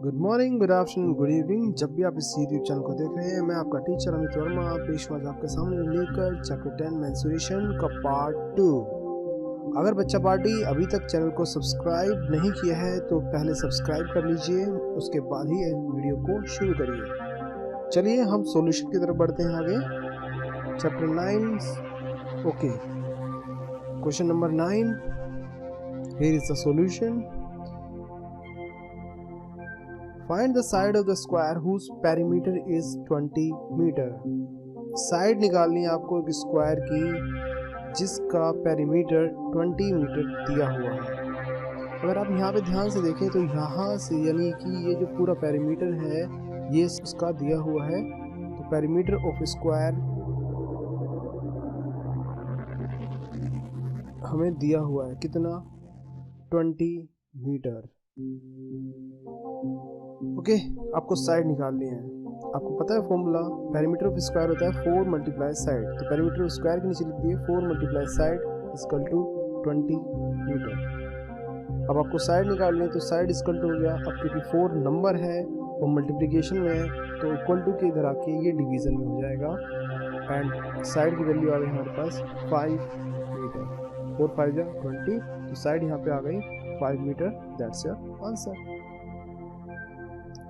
Good morning, good afternoon, good evening. जब भी आप इस यूट्यूब चैनल को देख रहे हैं, मैं आपका टीचर अमित वर्मा पेश हुआ आपके सामने लेकर चैप्टर 10 मेंसुरेशन का पार्ट 2। अगर बच्चा पार्टी अभी तक चैनल को सब्सक्राइब नहीं किया है तो पहले सब्सक्राइब कर लीजिए, उसके बाद ही वीडियो को शुरू करिए। चलिए हम सॉल्यूशन की तरफ बढ़ते हैं आगे। Chapter 9। Okay, question number 9। Here is the solution. Find the side of the square whose perimeter is 20 metre. Side निकालनी है आपको एक स्क्वायर की जिसका पेरीमीटर 20 मीटर दिया हुआ है। अगर आप यहाँ पे ध्यान से देखें तो यहाँ से यानी कि ये जो पूरा पेरीमीटर है ये उसका दिया हुआ है। तो पेरीमीटर ऑफ स्क्वायर हमें दिया हुआ है कितना, 20 मीटर। ओके, आपको साइड निकालनी है। आपको पता है फॉर्मूला, पेरीमीटर ऑफ स्क्वायर होता है 4 मल्टीप्लाई साइड। तो पेरीमीटर ऑफ स्क्वायर के नीचे लिख दिए 4 multiply side equal to 20 metre. अब आपको साइड निकालनी है तो साइड इक्वल टू हो गया, अब क्योंकि 4 नंबर है और मल्टीप्लिकेशन में है तो इक्वल टू के इधर आके ये डिवीजन में हो जाएगा एंड साइड की वैल्यू आ गई हमारे पास 5 मीटर। 4 5 जा 20, तो साइड यहाँ पे आ गई 5 मीटर। That's your answer.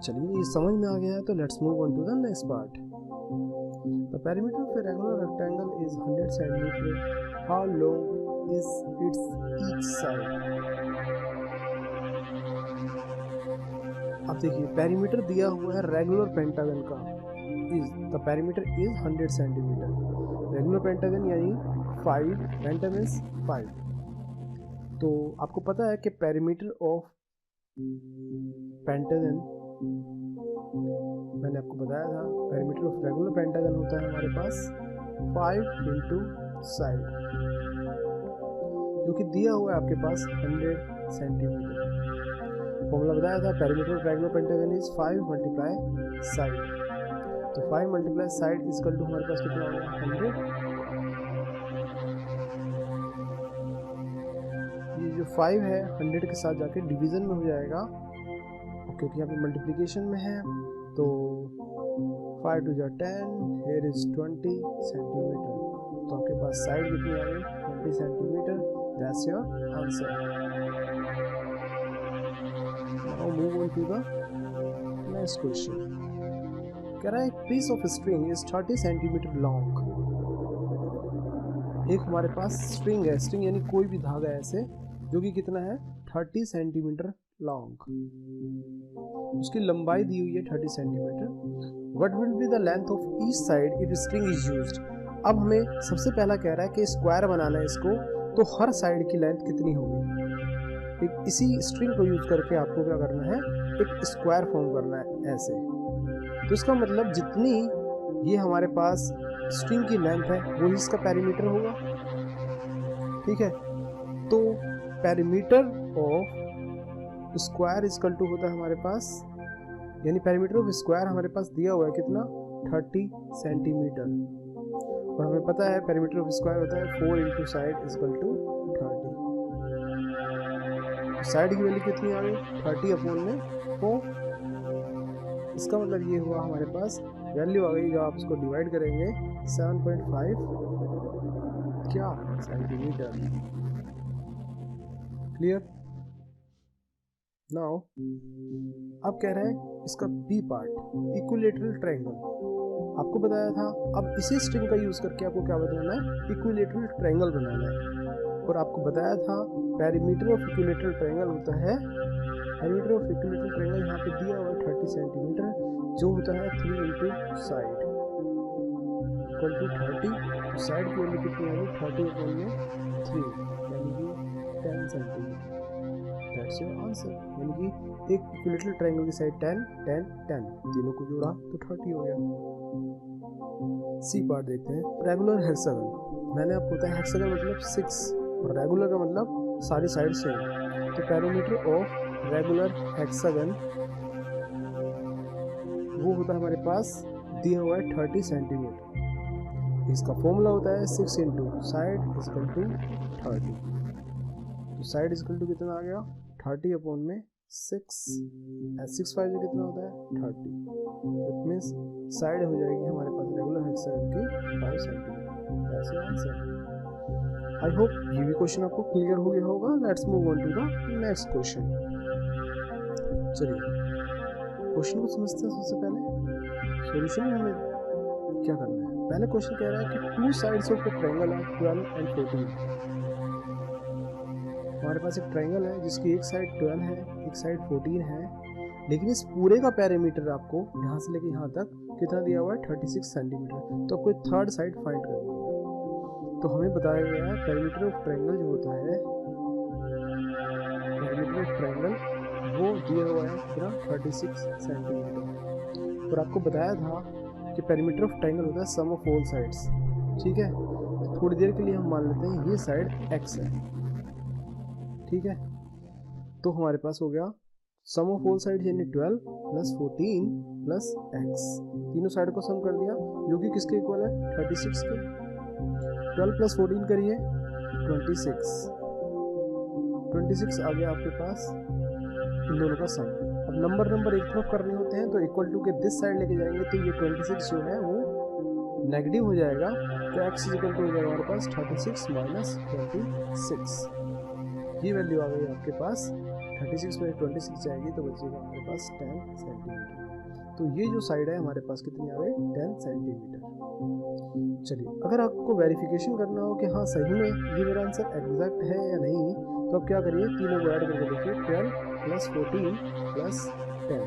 चलिए ये समझ में आ गया है तो let's move on to the next part. The perimeter of a regular rectangle is 100 centimetre. How long is its each side. अब देखिए पेरीमीटर दिया हुआ है रेगुलर पेंटागन का, is the perimeter is 100 centimetre. Regular pentagon यानी 5, पेंटा means 5। तो आपको पता है कि पेरीमीटर ऑफ पेंटागन, मैंने आपको बताया था पेरीमीटर ऑफ रेगुलर पेंटागन होता है हमारे पास 5 इंटू साइड, जो कि दिया हुआ है आपके पास 100 सेंटीमीटर। फॉर्मूला बताया था perimeter of regular pentagon is 5 multiply side. तो 5 मल्टीप्लाई साइड इक्वल टू हमारे पास कितना होगा 100। ये जो 5 है 100 के साथ जाके डिवीजन में हो जाएगा क्योंकि यहाँ पे मल्टीप्लिकेशन में है। तो 5 2 जा 10, here is 20 सेंटीमीटर। तो आपके पास साइड कितनी आ गई 20 centimetre. That's your answer. Now move on to the next question. कह रहा है एक piece of string is 30 centimetre long. एक हमारे पास स्ट्रिंग है, स्ट्रिंग यानी कोई भी धागा है ऐसे, जो कि कितना है 30 सेंटीमीटर लॉन्ग। उसकी लंबाई दी हुई है 30 centimetre. What will be the length of each side if string is used. अब हमें सबसे पहला कह रहा है कि स्क्वायर बनाना है इसको, तो हर साइड की लेंथ कितनी होगी। एक इसी स्ट्रिंग को यूज करके आपको क्या करना है, एक स्क्वायर फॉर्म करना है ऐसे। तो इसका मतलब जितनी ये हमारे पास स्ट्रिंग की लेंथ है वही इसका पेरीमीटर होगा। ठीक है, तो perimeter of square equal to होता है हमारे पास, यानी पेरीमीटर ऑफ स्क्वायर हमारे पास दिया हुआ है कितना 30 सेंटीमीटर। और हमें पता है पेरीमीटर ऑफ स्क्वायर होता है 4 into side equal to 30। Side की वैल्यू कितनी आ गई 30 अपॉन में 4। इसका मतलब ये हुआ हमारे पास वैल्यू आ गई, जो आप इसको डिवाइड करेंगे 7.5 क्या सेंटीमीटर। क्लियर। नाउ अब कह रहे हैं इसका बी पार्ट, इक्विलेटरल ट्रायंगल। आपको बताया था, अब इसी स्ट्रिंग का यूज करके आपको क्या बनाना है, इक्विलेटरल ट्रायंगल बनाना है। और आपको बताया था पेरीमीटर ऑफ इक्विलेटरल ट्रायंगल होता है, पेरीमीटर ऑफ इक्विलेटरल ट्रायंगल यहाँ पे दिया हुआ है 30 सेंटीमीटर, जो होता है 3 into side equal to 30। Side की वैल्यू कितनी आ गई 30 अपॉन में 3 यानी कि 10 सेंटीमीटर। That's your answer. यानी कि एक इक्विलेटरल ट्रायंगल की साइड 10 10 10, तीनों को जोड़ा तो 30 हो गया। सी पार्ट देखते हैं। रेगुलर हेक्सागन, मैंने आपको बताया हेक्सागन मतलब 6 और रेगुलर का मतलब सारी साइड सेम। तो पेरीमीटर ऑफ रेगुलर हेक्सागन वो होता है हमारे पास दिया हुआ है 30 सेंटीमीटर। इसका फॉर्मूला होता है 6 इंटू साइड इक्वल टू 30। तो साइड इक्वल टू कितना आ गया 30 अपॉन में 6 6 5 कितना होता है 30। इट मीन्स साइड हो जाएगी हमारे पास रेगुलर हेक्सागन की 5 सेंटीमीटर। ऐसे आंसर। आई होप ये भी क्वेश्चन आपको क्लियर हो गया होगा। Let's move on to the next question. चलिए क्वेश्चन को समझते हैं। सबसे पहले सॉल्यूशन में हमें क्या करना है। पहले क्वेश्चन कह रहा है कि 2 sides of the triangle are 12 and 14। हमारे पास एक ट्रायंगल है जिसकी एक साइड 12 है, एक साइड 14 है, लेकिन इस पूरे का पैरामीटर आपको यहाँ से लेके यहाँ तक कितना दिया हुआ है 36 सेंटीमीटर। तो आपको थर्ड साइड फाइंड करनी है। तो हमें बताया गया है पैरामीटर ऑफ ट्रायंगल जो होता है, पैरामीटर ऑफ ट्रायंगल वो दिया हुआ है कितना 36 सेंटीमीटर। और आपको बताया था कि पैरामीटर ऑफ ट्रायंगल होता है सम ऑफ ऑल साइड्स। ठीक है, थोड़ी देर के लिए हम मान लेते हैं ये साइड x है। ठीक है, तो हमारे पास हो गया सम ऑफ ऑल साइड यानी 12 प्लस 14 प्लस x। तीनों साइड को सम कर दिया जो कि किसके इक्वल है 36 के। 12 प्लस 14 करिए 26 आ गया आपके पास इन दोनों का सम। अब नंबर एक तरफ करने होते हैं तो इक्वल टू के दिस साइड लेके जाएंगे तो ये 26 जो है वो नेगेटिव हो जाएगा। तो x इक्वल टू हो जाएगा हमारे पास 36 माइनस 26। ये वैल्यू आ गई आपके पास 36 में 26 जाएगी तो बचेगा हमारे पास 10 सेंटीमीटर। तो ये जो साइड है हमारे पास कितनी आ गई 10 सेंटीमीटर। चलिए अगर आपको वेरिफिकेशन करना हो कि हाँ सही में ये मेरा आंसर एग्जैक्ट है या नहीं, तो आप क्या करिए तीनों को ऐड करके देखिए 12 प्लस 14 प्लस 10।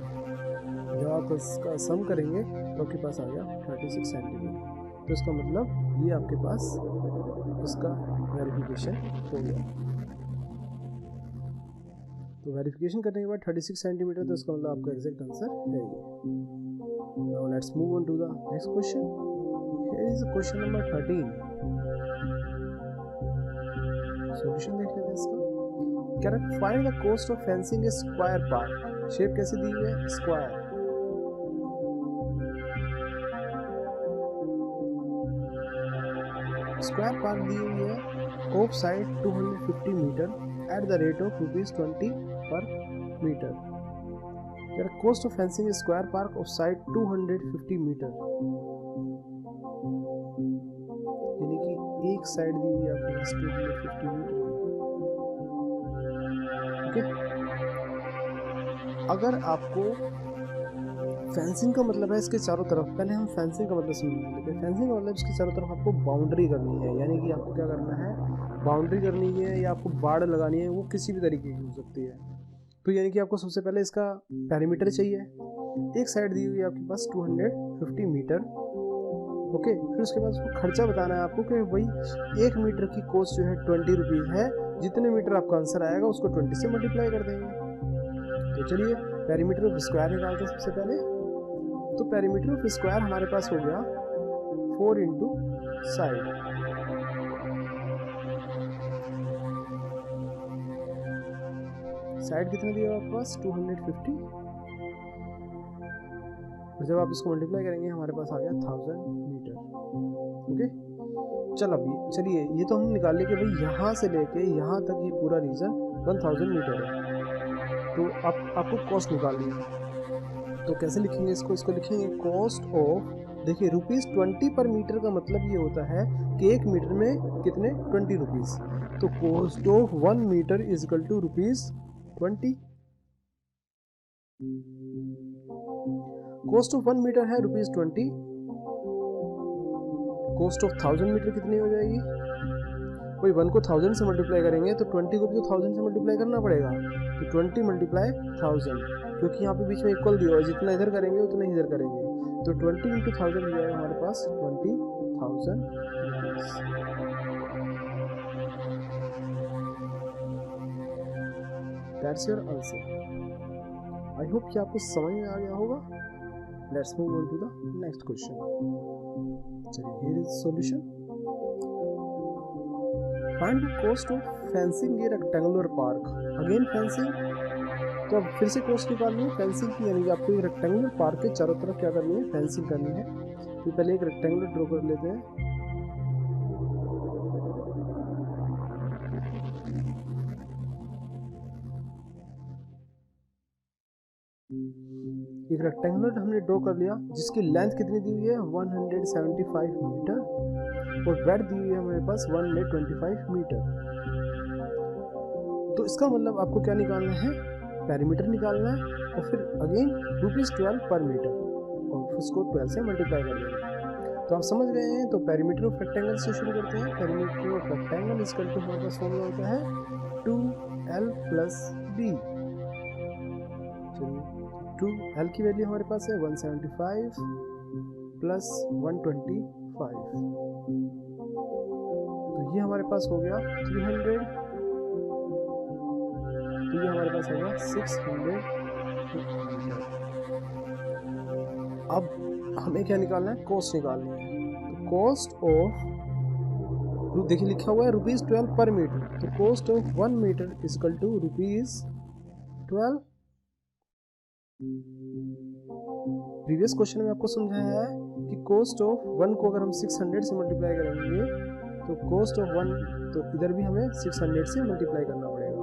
जब आप इसका सम करेंगे तो आपके पास आ गया 36 सेंटीमीटर। तो इसका मतलब ये आपके पास इसका वेरिफिकेशन हो गया। तो वेरिफिकेशन करने के बाद 36 सेंटीमीटर, तो इसका मतलब आपका एग्जैक्ट आंसर है ये। Now let's move on to the next question. Here is question number 13। Solution देख लेते हैं इसका। क्या है find the cost of fencing a square park. Shape कैसे दी हुई है स्क्वायर। स्क्वायर पार्क दी हुई है of side 250 metre at the rate of ₹20 per meter. There cost of fencing a square park of side 250 meter. यानी कि एक साइड दी हुई है आपके पास 250 मीटर। ओके, अगर आपको फेंसिंग का मतलब है इसके चारों तरफ, पहले हम फेंसिंग का मतलब समझ लेते हैं। फेंसिंग का मतलब इसके चारों तरफ आपको बाउंड्री करनी है, यानी कि आपको क्या करना है बाउंड्री करनी है या आपको बाड़ लगानी है, वो किसी भी तरीके की हो सकती है। तो यानी कि आपको सबसे पहले इसका पैरीमीटर चाहिए। एक साइड दी हुई है आपके पास 250 मीटर। ओके, फिर उसके बाद उसको खर्चा बताना है आपको कि भाई 1 मीटर की कॉस्ट जो है 20 रुपीज़ है। जितने मीटर आपका आंसर आएगा उसको 20 से मल्टीप्लाई कर देंगे। तो चलिए पैरीमीटर ऑफ स्क्वायर निकालते हैं सबसे पहले। तो पैरीमीटर ऑफ स्क्वायर हमारे पास हो गया 4 इंटू साइड। साइड कितना दिया आपके पास 250, और जब आप इसको मल्टीप्लाई करेंगे हमारे पास आ गया 1000 मीटर। ओके, चलिए ये तो हमने निकाल लिया कि भाई यहाँ से लेके यहाँ तक ये पूरा रीजन 1000 मीटर है। तो आपको कॉस्ट निकालनी है। तो कैसे लिखेंगे इसको लिखेंगे कॉस्ट ऑफ, देखिए ₹20 पर मीटर का मतलब ये होता है कि 1 मीटर में कितने 20 रुपीज़। तो cost of 1 metre is equal to ₹20। Cost of 1 metre है ₹20। कॉस्ट ऑफ 1000 मीटर कितनी हो जाएगी, कोई 1 को 1000 से मल्टीप्लाई करेंगे तो 20 को भी तो 1000 से मल्टीप्लाई करना पड़ेगा। तो 20 मल्टीप्लाई 1000, क्योंकि यहाँ पे बीच में इक्वल दिया हुआ है, जितना इधर करेंगे उतना इधर करेंगे। तो 20 इंटू 1000 हो जाएगा हमारे पास 20,000 rupees. That's your answer. I hope कि आपको समझ में आ गया होगा। Let's move on to the next question. चलिए here is solution. Find the cost of fencing a rectangular park. Again fencing, तो अब फिर से कॉस्ट निकालनी है फेंसिंग की, यानी कि आपको एक रेक्टेंगुलर पार्क के चारों तरफ क्या करनी है फेंसिंग करनी है। तो पहले एक रेक्टेंगुलर ड्रॉ कर लेते हैं। रेक्टेंगुलर हमने ड्रॉ कर लिया जिसकी लेंथ कितनी दी हुई है 175 मीटर और ब्रेड्थ दी हुई है हमारे पास 125 मीटर। तो इसका मतलब आपको क्या निकालना है, पेरीमीटर निकालना है और फिर अगेन ₹12 पर मीटर और उसको 12 से मल्टीप्लाई कर देना। तो आप समझ गए हैं। तो पेरीमीटर ऑफ रेक्टेंगल से शुरू करते हैं। Perimeter of rectangle is equal to हमारे पास फॉर्मूला होता है 2l + b। चलिए 2l की वैल्यू हमारे पास है 175 + 125, तो ये हमारे पास हो गया 300, तो ये हमारे पास होगा 600 मीटर। अब हमें क्या निकालना है, कॉस्ट निकालनी है। तो कॉस्ट ऑफ, देखिए लिखा हुआ है ₹12 पर मीटर, तो cost of 1 metre is equal to ₹12। Previous question में आपको समझाया है कि कॉस्ट ऑफ 1 को अगर हम 600 से मल्टीप्लाई करेंगे तो कॉस्ट ऑफ 1, तो इधर भी हमें 600 से मल्टीप्लाई करना पड़ेगा।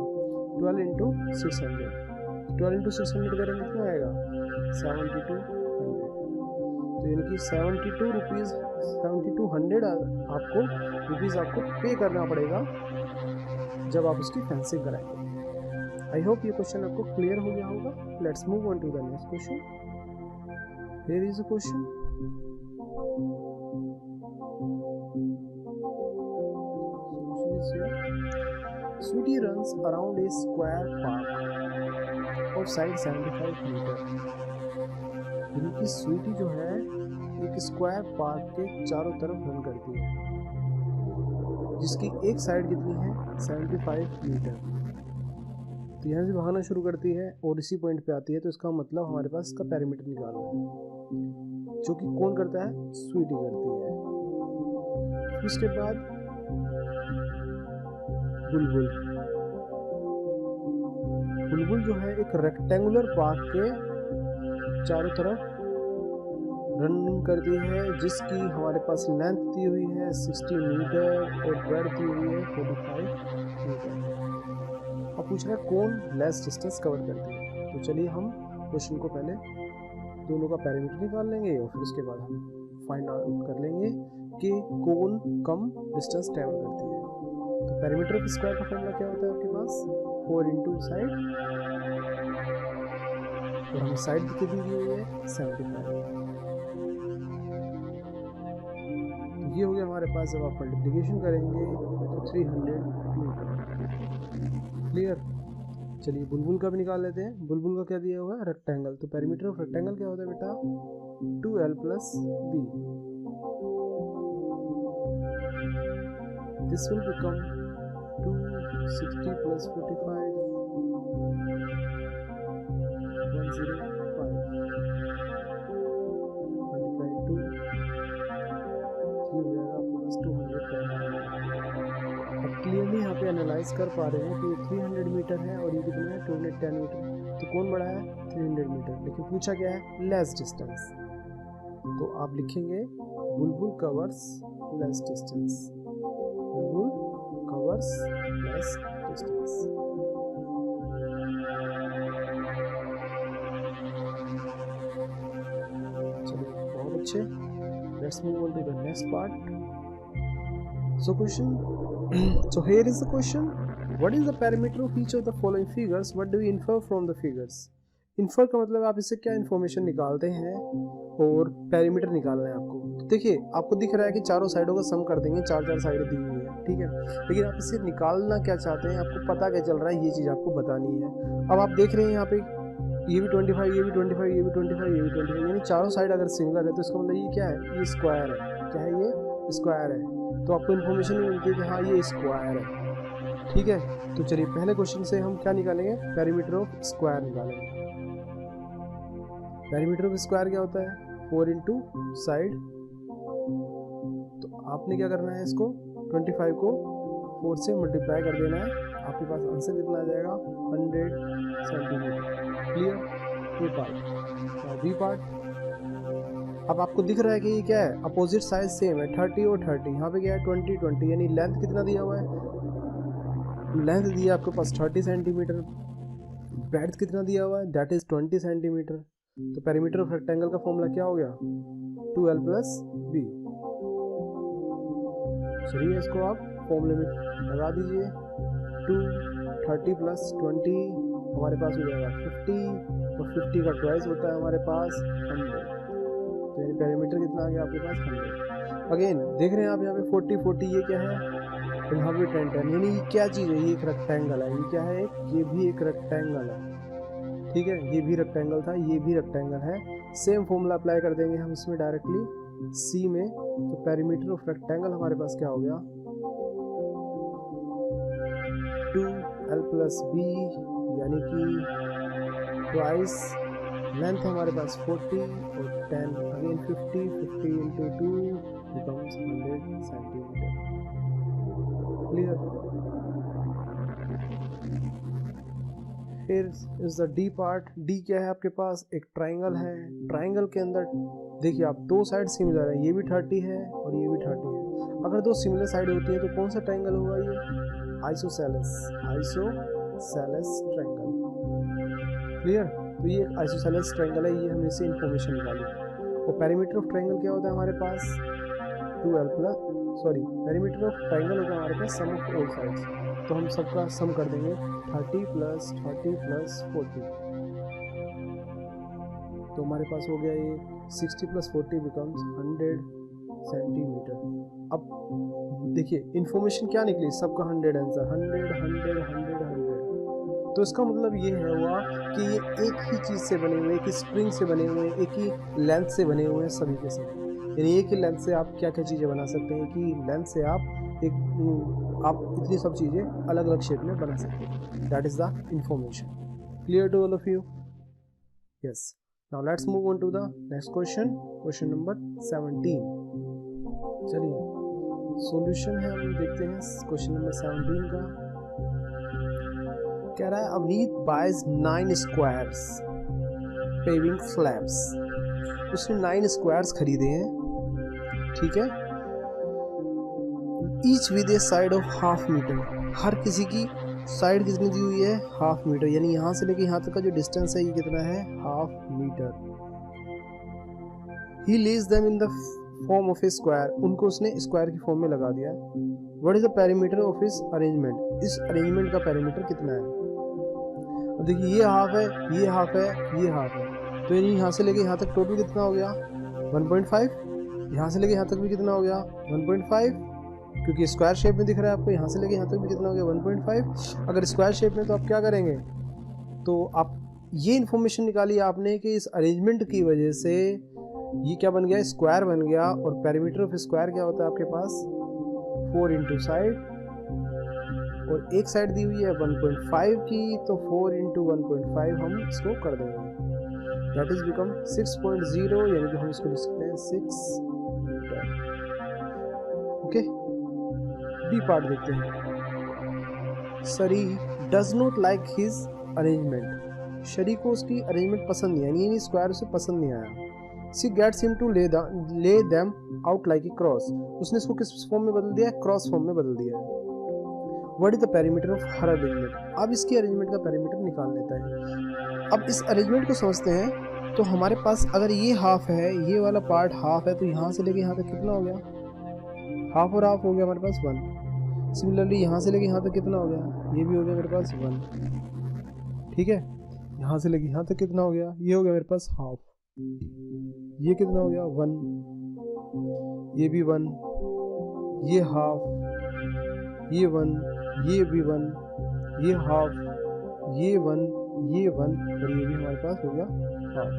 12 × 600, 12 × 600 करेंगे कितना आएगा 7200। तो यानी कि 7200 आपको पे करना पड़ेगा जब आप उसकी फेंसिंग कराएंगे। आई होप ये क्वेश्चन आपको क्लियर हो गया होगा। Let's move on to the next question. Here is a question. Sweetie runs around a square park of side 75 metre. यानी कि स्वीटी जो है एक स्क्वायर पार्क के चारों तरफ रन करती है जिसकी एक साइड कितनी है 75 मीटर। तो यहाँ से भागना शुरू करती है और इसी पॉइंट पे आती है, तो इसका मतलब हमारे पास इसका पेरीमीटर निकालना है जो कि कौन करता है, स्वीटी करती है। उसके बाद बुलबुल, बुलबुल जो है एक रेक्टेंगुलर पार्क के चारों तरफ रनिंग करती है जिसकी हमारे पास लेंथ दी हुई है 60 मीटर और ब्रेड्थ दी हुई है 45 मीटर। अब पूछ रहा है कौन लेस डिस्टेंस कवर करती है। तो चलिए हम क्वेश्चन को पहले दोनों का पैरामीटर निकाल लेंगे और फिर उसके बाद हम फाइंड आउट कर लेंगे कि कौन कम डिस्टेंस ट्रैवल करती है। तो पैरामीटर ऑफ स्क्वायर का फॉर्मूला क्या होता है आपके पास 4 × साइड, और हमें साइड कितनी दी हुई है 75। तो ये हो गया हमारे पास। जब आप मल्टीप्लिकेशन करेंगे तो 300 मीटर। क्लियर। चलिए बुलबुल का भी निकाल लेते हैं। बुलबुल का क्या दिया हुआ है, रेक्टेंगल। तो पेरीमीटर ऑफ रेक्टेंगल क्या होता है बेटा 2l + b। This will become 260 + 45 105 multiply 2, ये हो जाएगा आपके पास 210। अब क्लियरली यहाँ पे एनालाइज कर पा रहे हैं कि 300 मीटर है और ये कितना है 210 मीटर। तो कौन बड़ा है 300 मीटर, लेकिन पूछा क्या है लेस डिस्टेंस। तो आप लिखेंगे Bulbul covers less distance, Bulbul covers less distance. चलिए बहुत अच्छे। Let's move on to the next part. So question, so here is the question, what is the parameter of each of the following figures, what do we infer from the figures। Infer का मतलब आप इससे क्या information निकालते हैं और parameter निकालना है आपको। तो देखिए आपको दिख रहा है कि चारों साइडों का सम कर देंगे, 4 साइडें दी हुई है, ठीक है। लेकिन आप इसे निकालना क्या चाहते हैं, आपको पता क्या चल रहा है, ये चीज़ आपको बतानी है। अब आप देख रहे हैं यहाँ पे ये भी 25, ये भी 25, ये भी 25, ये भी 25, यानी चारों साइड अगर सिंगल है तो इसका मतलब ये क्या है, ये स्क्वायर है। क्या है, ये स्क्वायर है। तो आपको इन्फॉर्मेशन भी मिलती है कि हाँ ये स्क्वायर है, ठीक है। तो चलिए पहले क्वेश्चन से हम क्या निकालेंगे, पेरीमीटर ऑफ स्क्वायर निकालेंगे। पेरीमीटर ऑफ स्क्वायर क्या होता है 4 × साइड। तो आपने क्या करना है, इसको 25 को 4 से मल्टीप्लाई कर देना है, आपके पास आंसर कितना आ जाएगा 100 सेंटीमीटर। क्लियर। ये पार्ट। बी पार्ट, अब आपको दिख रहा है कि ये क्या है, अपोजिट साइड सेम है 30 और 30। यहाँ पे क्या है 20 20, यानी लेंथ कितना दिया हुआ है, लेंथ दिया आपके पास 30 सेंटीमीटर, ब्रेड्थ कितना दिया हुआ है दैट इज 20 सेंटीमीटर। तो पेरीमीटर ऑफ रेक्टेंगल का फॉर्मूला क्या हो गया, 2l प्लस बी। चलिए इसको आप फॉर्मूले में लगा दीजिए, 2 30 प्लस 20 हमारे पास हो जाएगा 50, और 50 का ट्वाइस होता है हमारे पास 100। तो यानी पेरीमीटर कितना आ गया आपके पास 100। अगेन देख रहे हैं आप यहाँ पे 40 40, ये क्या है, तो यहाँ पे 10 10, यानी ये क्या चीज़ है, ये एक रेक्टेंगल है, ये क्या है, ये भी एक रेक्टेंगल है, ठीक है, ये भी रेक्टेंगल था, ये भी रेक्टेंगल है। सेम फॉर्मूला अप्लाई कर देंगे हम इसमें डायरेक्टली सी में, तो पेरीमीटर ऑफ रेक्टेंगल हमारे पास क्या हो गया, 2l प्लस बी, यानी कि ट्वाइस लेंथ हमारे पास 40 और 10, again 50 into 2 becomes 100 centimetre. Clear. फिर is the D part. D क्या है आपके पास, एक ट्राइंगल है, ट्राइंगल के अंदर देखिए आप दो साइड सिमिलर है, ये भी 30 है और ये भी 30 है। अगर दो सिमिलर साइड होती है तो कौन सा ट्राइंगल होगा, ये आइसोसेलेस ट्राइंगल। क्लियर। तो ये एक आइसोसेलेस ट्राइंगल है, ये हमें से इंफॉर्मेशन निकाली। और पेरीमीटर ऑफ ट्राइंगल क्या होता है हमारे पास, पेरीमीटर ऑफ ट्राइंगल होता है हमारे पास सम ऑफ ऑल साइड्स। तो हम सबका सम कर देंगे 30 प्लस 40 तो हमारे पास हो गया ये 60 प्लस 40 बिकम्स 100 सेंटीमीटर। अब देखिए इन्फॉर्मेशन क्या निकली, सबका 100 आंसर, 100। तो इसका मतलब ये है हुआ कि ये एक ही चीज़ से बने हुए, एक ही स्प्रिंग से बने हुए, एक ही लेंथ से बने हुए हैं सभी के सभी। यानी एक ही लेंथ से आप क्या क्या चीज़ें बना सकते हैं, कि लेंथ से आप इतनी सब चीज़ें अलग अलग शेप में बना सकते हैं। That is the information. Clear to all of you? Yes. Now let's move on to the next question, question number 17। चलिए सॉल्यूशन है, हम देखते हैं क्वेश्चन नंबर 17 का। कह रहा है Avneet buys 9 squares paving slabs. उसने 9 स्क्वायर्स खरीदे हैं, ठीक है, each with a side of ½ metre. हर किसी की साइड कितनी दी हुई है, ½ मीटर, यानी यहाँ से लेके यहाँ तक का जो डिस्टेंस है ये कितना है, ½ metre. He lays them in the form of a square. उनको उसने स्क्वायर की फॉर्म में लगा दिया। What is the perimeter of his arrangement. इस अरेंजमेंट का पेरीमीटर कितना है। अब देखिए ये ½ है, ये ½ है, ये ½ है, तो यानी यहाँ से लेके यहाँ तक टोटल कितना हो गया 1.5। यहाँ से लेके यहाँ तक भी कितना हो गया 1.5, क्योंकि स्क्वायर शेप में दिख रहा है आपको। यहाँ से लेके यहाँ तक भी कितना हो गया 1.5। अगर स्क्वायर शेप में तो आप क्या करेंगे, तो आप ये इन्फॉर्मेशन निकाली आपने कि इस अरेंजमेंट की वजह से ये क्या बन गया, स्क्वायर बन गया। और पेरीमीटर ऑफ स्क्वायर क्या होता है आपके पास, 4 इंटू साइड, और एक साइड दी हुई है 1.5 की, तो 4 इंटू 1.5 हम इसको कर देंगे, दैट इज बिकम 6.0, यानी कि हम इसको लिख सकते हैं 6 मीटर। ओके, बी पार्ट देखते हैं। सरी does not like his arrangement. शरी को उसकी अरेंजमेंट पसंद नहीं आई, यानी स्क्वायर उसे पसंद नहीं आया। सी गेट्स हिम टू ले them out like a cross. उसने इसको किस फॉर्म में बदल दिया है, क्रॉस फॉर्म में बदल दिया है। What is the perimeter of her arrangement. अब इसकी अरेंजमेंट का पेरीमीटर निकाल लेता है। अब इस अरेंजमेंट को समझते हैं। तो हमारे पास अगर ये ½ है, ये वाला पार्ट ½ है, तो यहाँ से लेके यहाँ तक कितना हो गया, ½ और ½ हो गया हमारे पास 1। सिमिलरली यहाँ से लेके यहाँ तक कितना हो गया, ये भी हो गया मेरे पास 1, ठीक है। यहाँ से लेके यहाँ तक कितना हो गया, ये हो गया मेरे पास ½ ये कितना हो गया 1, ये भी 1, ये ½ ये 1, ये भी 1, ये ½ ये 1, ये 1, और ये भी हमारे पास हो गया ½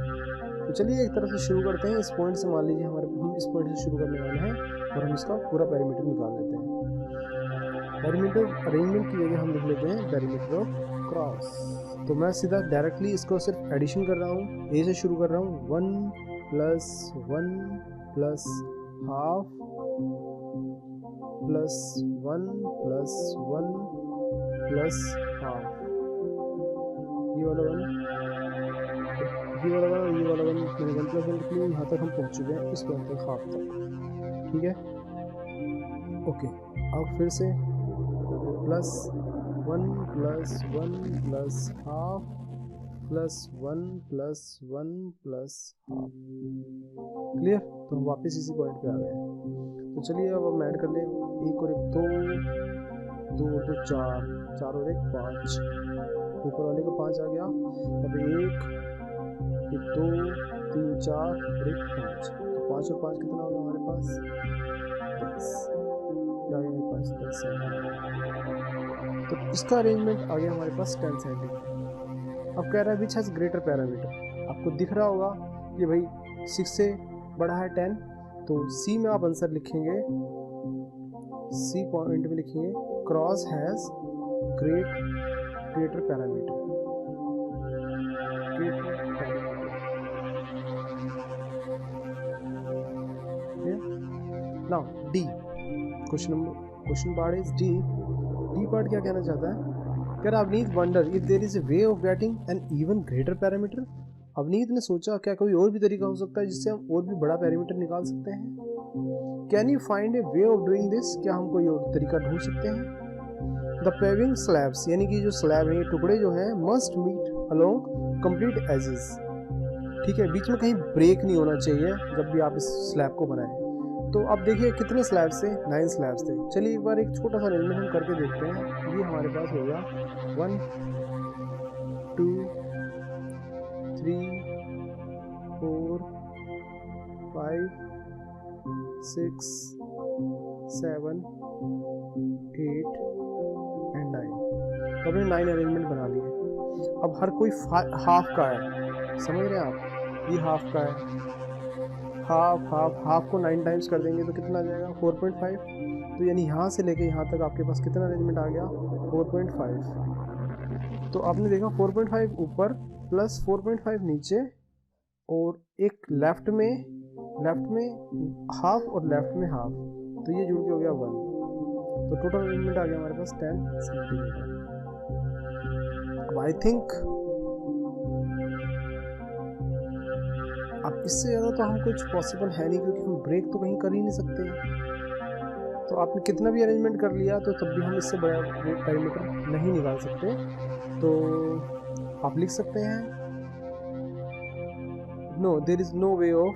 तो चलिए एक तरफ से शुरू करते हैं। इस पॉइंट से मान लीजिए हम इस पॉइंट से शुरू करने वाले हैं, और हम इसका पूरा पेरीमीटर निकाल लेते हैं। पेरीमीटर अरेंजमेंट की जगह हम लिख लेते हैं पेरीमीटर ऑफ क्रॉस। तो मैं सीधा डायरेक्टली इसको सिर्फ एडिशन कर रहा हूँ, ए से शुरू कर रहा हूँ। 1 + 1 + ½ + 1 + 1 + ½ ये वाला 1, ये वाला 1 और ये वाला 1, मैंने 1 + 1 लिखी। यहाँ तक हम पहुँच चुके हैं, इस पॉइंट तक ½ तक, ठीक है। ओके, अब फिर से +1 + 1 + ½ plus 1 plus 1 plus half. Clear? तो हम वापस इसी पॉइंट पे आ गए। तो चलिए अब हम ऐड कर लें, 1 और 1 2, 2 और 2 4, 4 और 1 5, ऊपर वाले का 5 आ गया। अब 1 2 3 4 और 1 5, तो 5 और 5 कितना होगा हमारे पास? 10। क्या आ गया मेरे पास? 10 सेंटीमीटर। तो इसका अरेंजमेंट आ गया हमारे पास 10 सेंटीमीटर। अब कह रहा है विच हैज़ ग्रेटर पैरामीटर। आपको दिख रहा होगा कि भाई 6 से बड़ा है 10, तो सी में आप आंसर लिखेंगे, सी पॉइंट में लिखेंगे cross has greater parameter. Now D question part is D part क्या कहना चाहता है? क्या Avneet wonder if there is a way of getting an even greater parameter. Avneet ने सोचा क्या कोई और भी तरीका हो सकता है जिससे हम और भी बड़ा पैरामीटर निकाल सकते हैं। Can you find A way of doing this. क्या हम कोई और तरीका ढूंढ सकते हैं। द पेविंग स्लैब्स यानी कि जो स्लैब है, ये टुकड़े जो हैं, must meet along complete edges. ठीक है, बीच में कहीं ब्रेक नहीं होना चाहिए जब भी आप इस स्लैब को बनाएं। तो अब देखिए कितने स्लैब्स थे? 9 स्लैब्स थे। चलिए एक बार एक छोटा सा अरेंजमेंट हम करके देखते हैं। ये हमारे पास हो गया 1 2 3 4 5 6 7 8 एंड 9। तो हमने 9 अरेंजमेंट बना लिए। अब हर कोई हाफ का है, समझ रहे हैं आप? ये हाफ का है, हाफ को 9 टाइम्स कर देंगे तो कितना आ जाएगा? 4.5। तो यानी यहाँ से लेके यहाँ तक आपके पास कितना अरेंजमेंट आ गया? 4.5। तो आपने देखा 4.5 ऊपर प्लस 4.5 नीचे, और एक लेफ्ट में हाफ और लेफ्ट में हाफ, तो ये जुड़ के हो गया 1। तो टोटल अरेंजमेंट आ गया हमारे पास 10 सेंटीमीटर। अब आई थिंक अब इससे ज़्यादा तो हम कुछ पॉसिबल है नहीं, क्योंकि हम ब्रेक तो कहीं कर ही नहीं सकते। तो आपने कितना भी अरेंजमेंट कर लिया तो तब भी हम इससे बड़ा पैरामीटर नहीं निकाल सकते। तो आप लिख सकते हैं no, there is no way of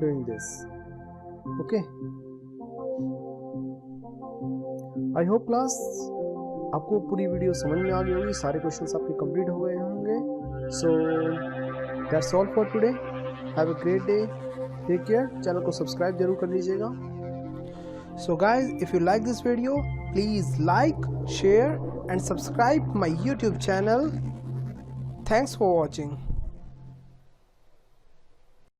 doing this. Okay, I hope class आपको पूरी वीडियो समझ में आ गई होगी, सारे क्वेश्चंस आपके कंप्लीट हो गए होंगे। So that's all for today. Have a great day, take care. Channel को सब्सक्राइब जरूर कर लीजिएगा। So guys, if you like this video, please like, share and subscribe my YouTube channel. Thanks for watching.